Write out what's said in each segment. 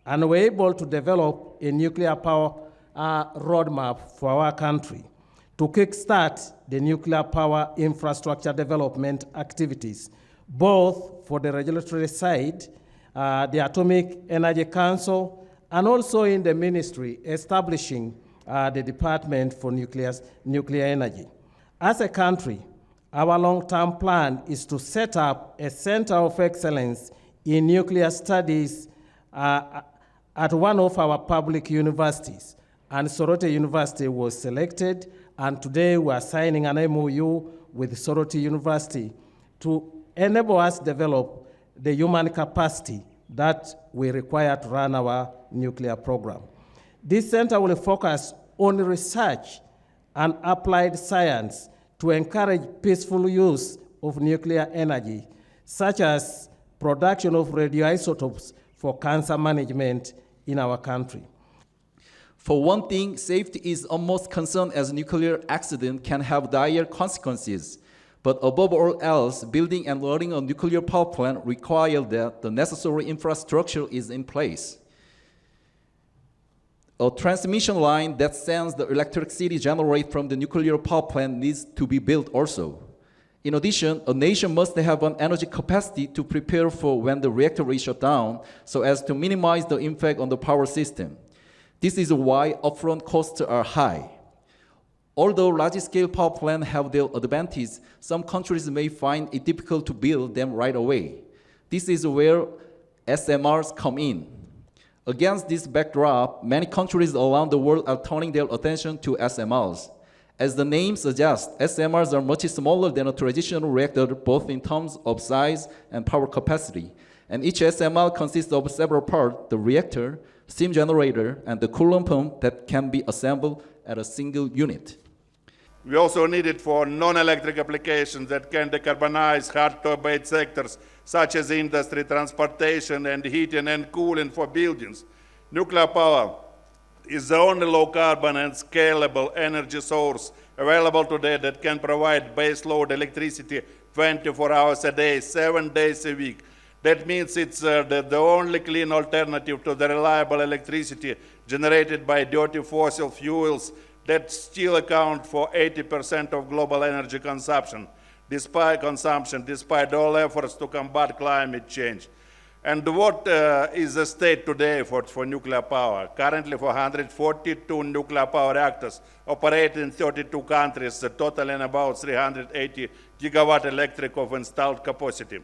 and we're able to develop a nuclear power roadmap for our country to kickstart the nuclear power infrastructure development activities, both for the regulatory side, the Atomic Energy Council, and also in the ministry, establishing the Department for Nuclear Energy. As a country, our long-term plan is to set up a center of excellence in nuclear studies at one of our public universities. And Soroti University was selected, and today we are signing an MOU with Soroti University to enable us develop the human capacity that we require to run our nuclear program. This center will focus on research and applied science to encourage peaceful use of nuclear energy, such as production of radioisotopes for cancer management in our country. For one thing, safety is almost concerned as nuclear accident can have dire consequences. But above all else, building and running a nuclear power plant requires that the necessary infrastructure is in place. A transmission line that sends the electricity generated from the nuclear power plant needs to be built also. In addition, a nation must have an energy capacity to prepare for when the reactor is shut down so as to minimize the impact on the power system. This is why upfront costs are high. Although large-scale power plants have their advantages, some countries may find it difficult to build them right away. This is where SMRs come in. Against this backdrop, many countries around the world are turning their attention to SMRs. As the name suggests, SMRs are much smaller than a traditional reactor, both in terms of size and power capacity. And each SMR consists of several parts: the reactor, steam generator, and the coolant pump that can be assembled at a single unit. We also need it for non-electric applications that can decarbonize hard-to-abate sectors, such as industry, transportation, and heating and cooling for buildings. Nuclear power is the only low-carbon and scalable energy source available today that can provide baseload electricity 24 hours a day, 7 days a week. That means it's the only clean alternative to the reliable electricity generated by dirty fossil fuels that still account for 80% of global energy consumption, despite all efforts to combat climate change. And what is the state today for nuclear power? Currently, 442 nuclear power reactors operate in 32 countries, totaling about 380 gigawatt electric of installed capacity.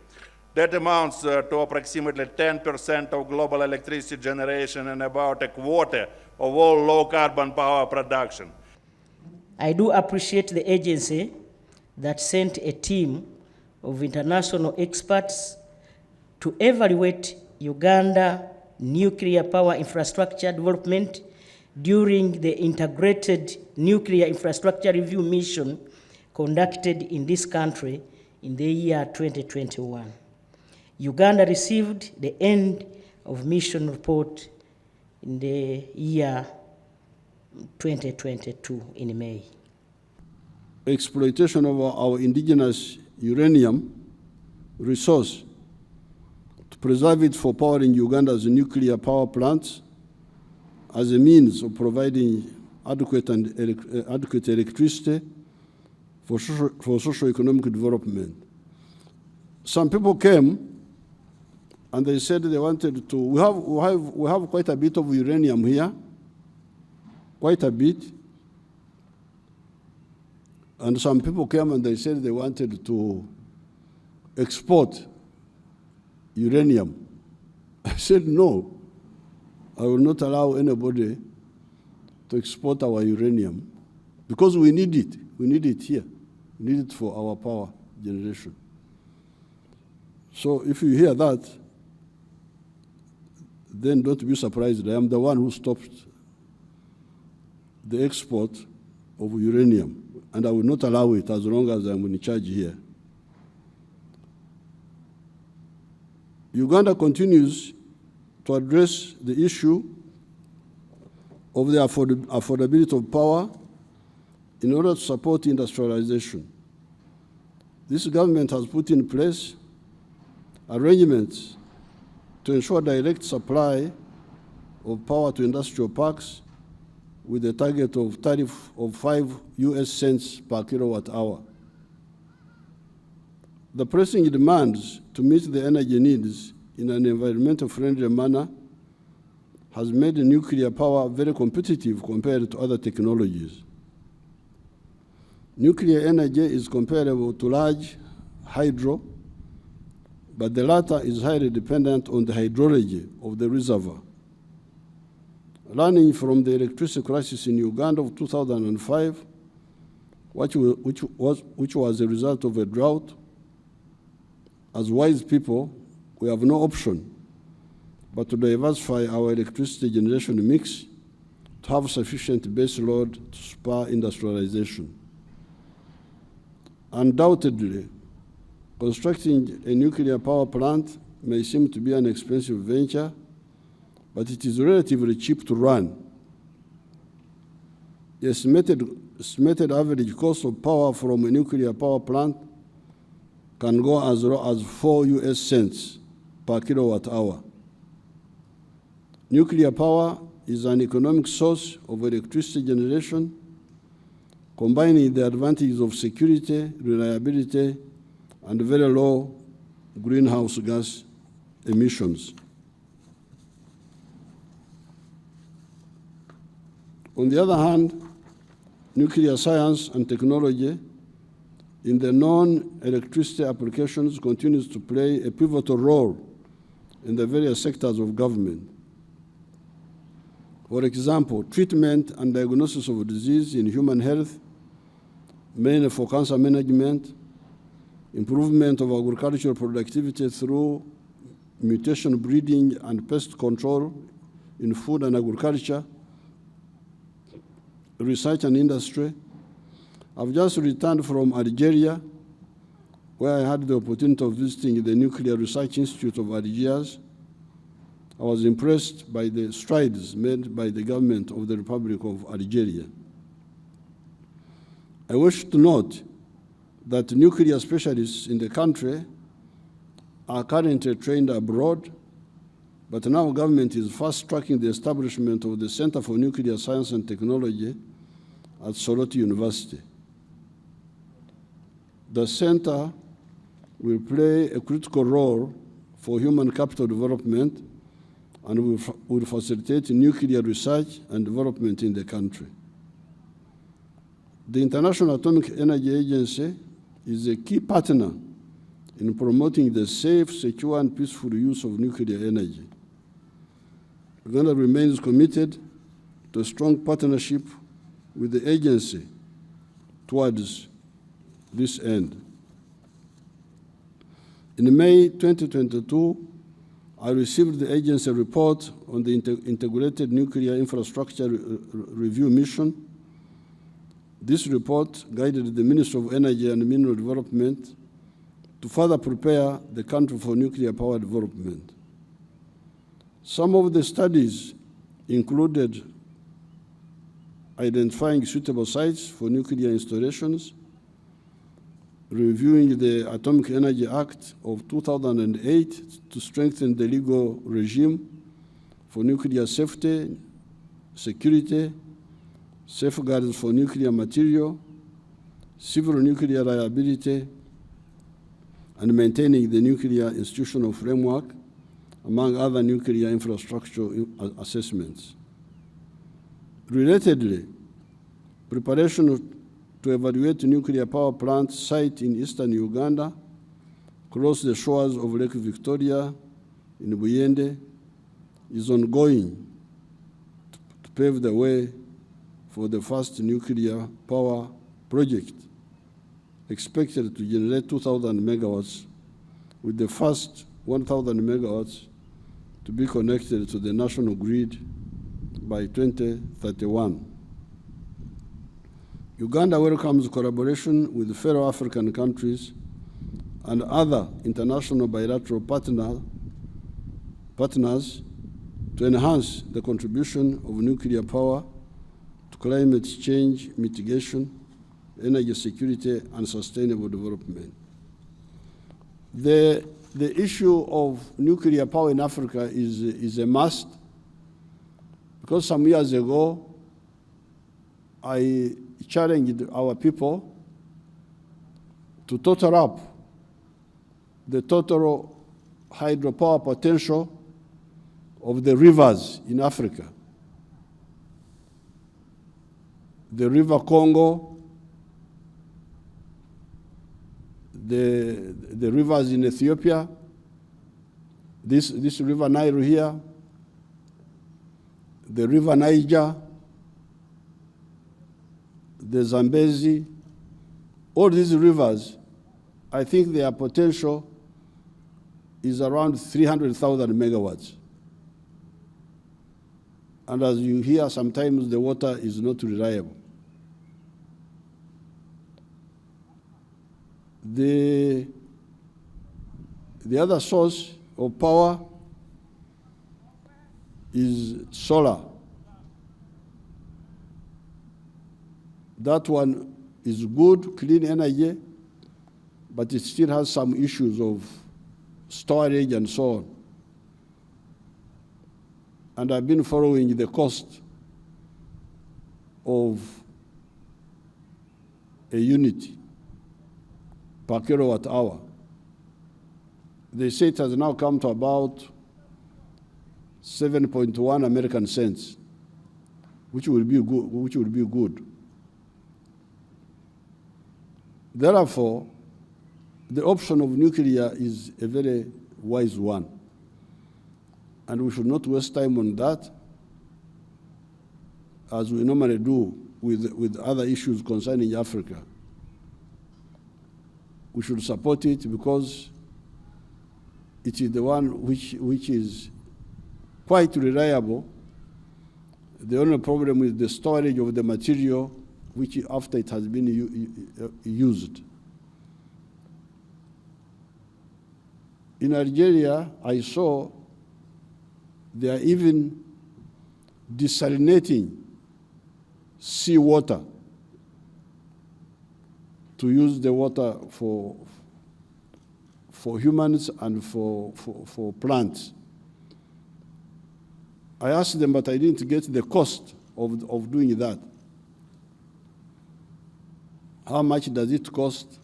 That amounts to approximately 10% of global electricity generation and about a quarter of all low-carbon power production. I do appreciate the agency that sent a team of international experts to evaluate Uganda nuclear power infrastructure development during the Integrated Nuclear Infrastructure Review mission conducted in this country in the year 2021. Uganda received the end of mission report in the year 2022 in May. Exploitation of our indigenous uranium resource to preserve it for powering Uganda's nuclear power plants as a means of providing adequate electricity for socio-economic development. Some people came and they said they wanted to, we have quite a bit of uranium here, quite a bit. And some people came and they said they wanted to export uranium. I said, no, I will not allow anybody to export our uranium because we need it. We need it here. We need it for our power generation. So if you hear that, then don't be surprised. I am the one who stopped the export of uranium, and I will not allow it as long as I'm in charge here. Uganda continues to address the issue of the affordability of power in order to support industrialization. This government has put in place arrangements to ensure direct supply of power to industrial parks with a target of tariff of 5 US cents per kilowatt hour. The pressing demands to meet the energy needs in an environmentally friendly manner has made nuclear power very competitive compared to other technologies. Nuclear energy is comparable to large hydro, but the latter is highly dependent on the hydrology of the reservoir. Learning from the electricity crisis in Uganda of 2005, which was a result of a drought, as wise people, we have no option but to diversify our electricity generation mix to have sufficient base load to spur industrialization. Undoubtedly, constructing a nuclear power plant may seem to be an expensive venture, but it is relatively cheap to run. The estimated average cost of power from a nuclear power plant can go as low as 4 US cents per kilowatt hour. Nuclear power is an economic source of electricity generation, combining the advantages of security, reliability, and very low greenhouse gas emissions. On the other hand, nuclear science and technology in the non-electricity applications continues to play a pivotal role in the various sectors of government. For example, treatment and diagnosis of disease in human health, mainly for cancer management, improvement of agricultural productivity through mutation breeding and pest control in food and agriculture, research and industry. I've just returned from Algeria, where I had the opportunity of visiting the Nuclear Research Institute of Algiers. I was impressed by the strides made by the government of the Republic of Algeria. I wish to note that nuclear specialists in the country are currently trained abroad, but now government is fast-tracking the establishment of the Center for Nuclear Science and Technology at Soroti University. The center will play a critical role for human capital development and will facilitate nuclear research and development in the country. The International Atomic Energy Agency is a key partner in promoting the safe, secure, and peaceful use of nuclear energy. Uganda remains committed to a strong partnership with the agency towards this end. In May 2022, I received the agency report on the Integrated Nuclear Infrastructure Review Mission. This report guided the Ministry of Energy and Mineral Development to further prepare the country for nuclear power development. Some of the studies included identifying suitable sites for nuclear installations, reviewing the Atomic Energy Act of 2008 to strengthen the legal regime for nuclear safety, security, safeguards for nuclear material, civil nuclear liability, and maintaining the nuclear institutional framework, among other nuclear infrastructure assessments. Relatedly, preparation to evaluate a nuclear power plant site in eastern Uganda, close the shores of Lake Victoria in Buyende, is ongoing to pave the way for the first nuclear power project, expected to generate 2,000 megawatts, with the first 1,000 megawatts to be connected to the national grid by 2031. Uganda welcomes collaboration with fellow African countries and other international bilateral partners to enhance the contribution of nuclear power to climate change mitigation, energy security, and sustainable development. The issue of nuclear power in Africa is a must, Because some years ago, I challenged our people to total up the total hydropower potential of the rivers in Africa. The River Congo, the rivers in Ethiopia, this River Nile here, the River Niger, the Zambezi, all these rivers, I think their potential is around 300,000 megawatts. And as you hear, sometimes the water is not reliable. The other source of power is solar. That one is good, clean energy, but it still has some issues of storage and so on. And I've been following the cost of a unit per kilowatt hour. They say it has now come to about 7.1 American cents, which will be good. Therefore, the option of nuclear is a very wise one. And we should not waste time on that, as we normally do with other issues concerning Africa. We should support it because it is the one which is quite reliable. The only problem is the storage of the material, which after it has been used. In Algeria, I saw they are even desalinating seawater to use the water for humans and for plants. I asked them, but I didn't get the cost of doing that. How much does it cost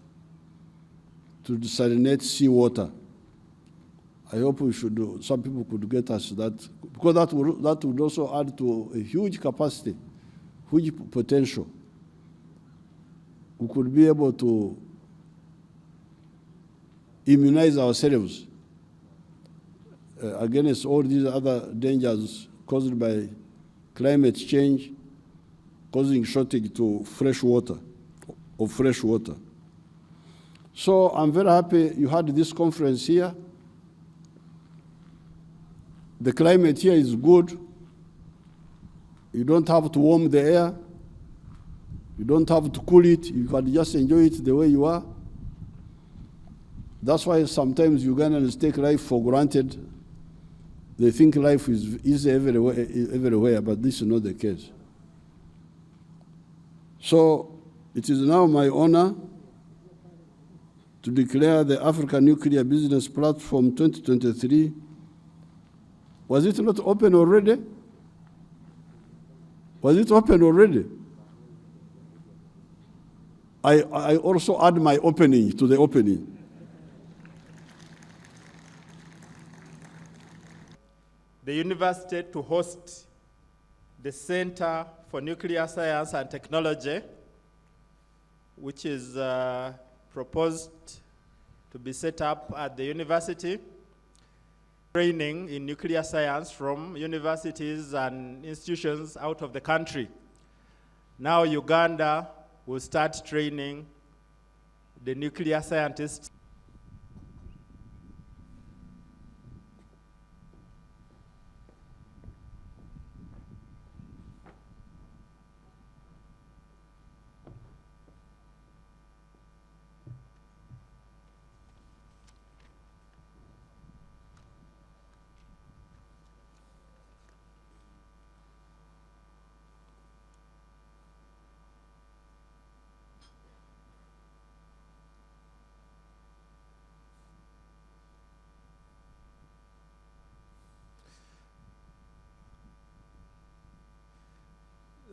to desalinate seawater? I hope we should do, some people could get us that, because that would also add to a huge capacity, huge potential. We could be able to immunize ourselves against all these other dangers caused by climate change, causing shortage to fresh water. So I'm very happy you had this conference here. The climate here is good. You don't have to warm the air. You don't have to cool it. You can just enjoy it the way you are. That's why sometimes Ugandans take life for granted. They think life is easy everywhere, but this is not the case. So it is now my honor to declare the Africa Nuclear Business Platform 2023. Was it not open already? Was it open already? I also add my opening to the opening. The university to host the Center for Nuclear Science and Technology, which is proposed to be set up at the university. Training in nuclear science from universities and institutions out of the country. Now Uganda will start training the nuclear scientists.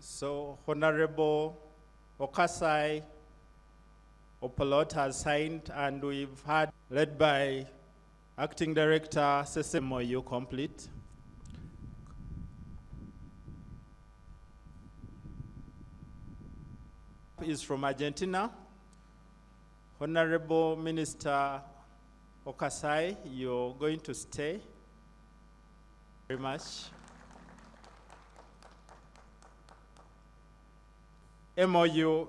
So Honorable Okasai Opolot has signed, and we've had, led by Acting Director Sesemoyu, complete. Is from Argentina. Honorable Minister Okasai, you're going to stay. Very much. MOU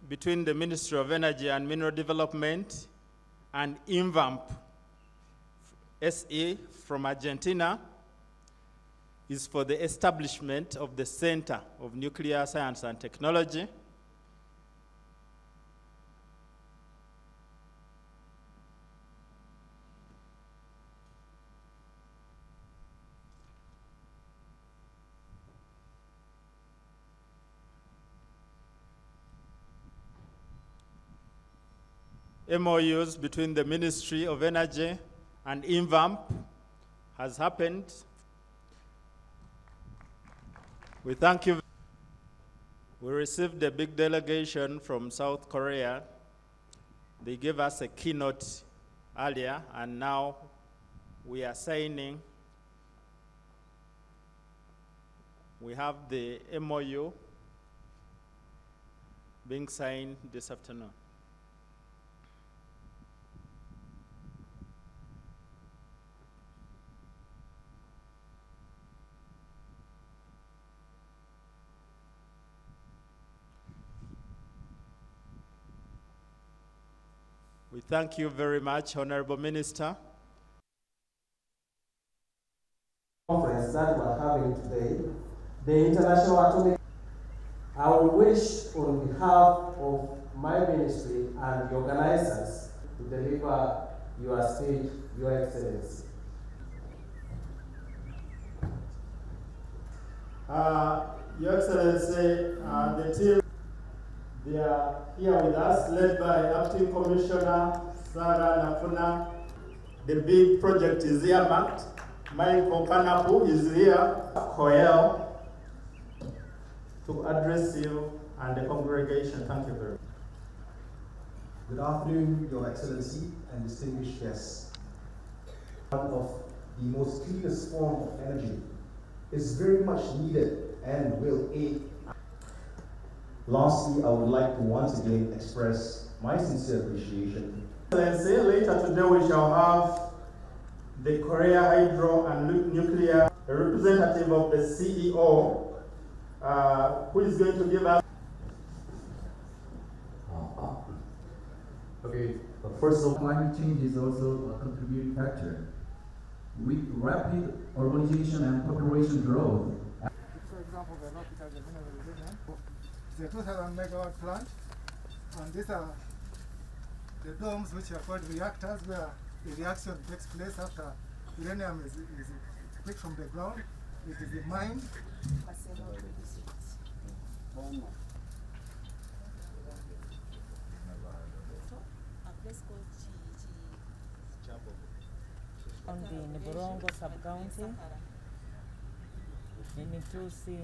between the Ministry of Energy and Mineral Development and INVAMP SE from Argentina is for the establishment of the Center of Nuclear Science and Technology. MOUs between the Ministry of Energy and INVAMP has happened. We thank you. We received a big delegation from South Korea. They gave us a keynote earlier, and now we are signing. We have the MOU being signed this afternoon. We thank you very much, Honorable Minister. Conference that we're having today, the International Atomic. I will wish on behalf of my ministry and the organizers to deliver your speech, Your Excellency. Your Excellency, the team, they are here with us, led by Acting Commissioner Sarah Nafuna. The big project is earmarked. Michael Kanapu is here, Koel, to address you and the congregation. Thank you very much. Good afternoon, Your Excellency and distinguished guests. One of the most cleanest form of energy is very much needed and will aid. Lastly, I would like to once again express my sincere appreciation. Excellency, later today we shall have the Korea Hydro and Nuclear, a representative of the CEO, who is going to give us. Okay, first of all, climate change is also a contributing factor. With rapid urbanization and population growth. For example, the North Mineral Reservoir, it's a 2,000 megawatt plant, and these are the domes which are called reactors, where the reaction takes place after uranium is picked from the ground. It is mined. On the Niborongo sub-county, in Itusi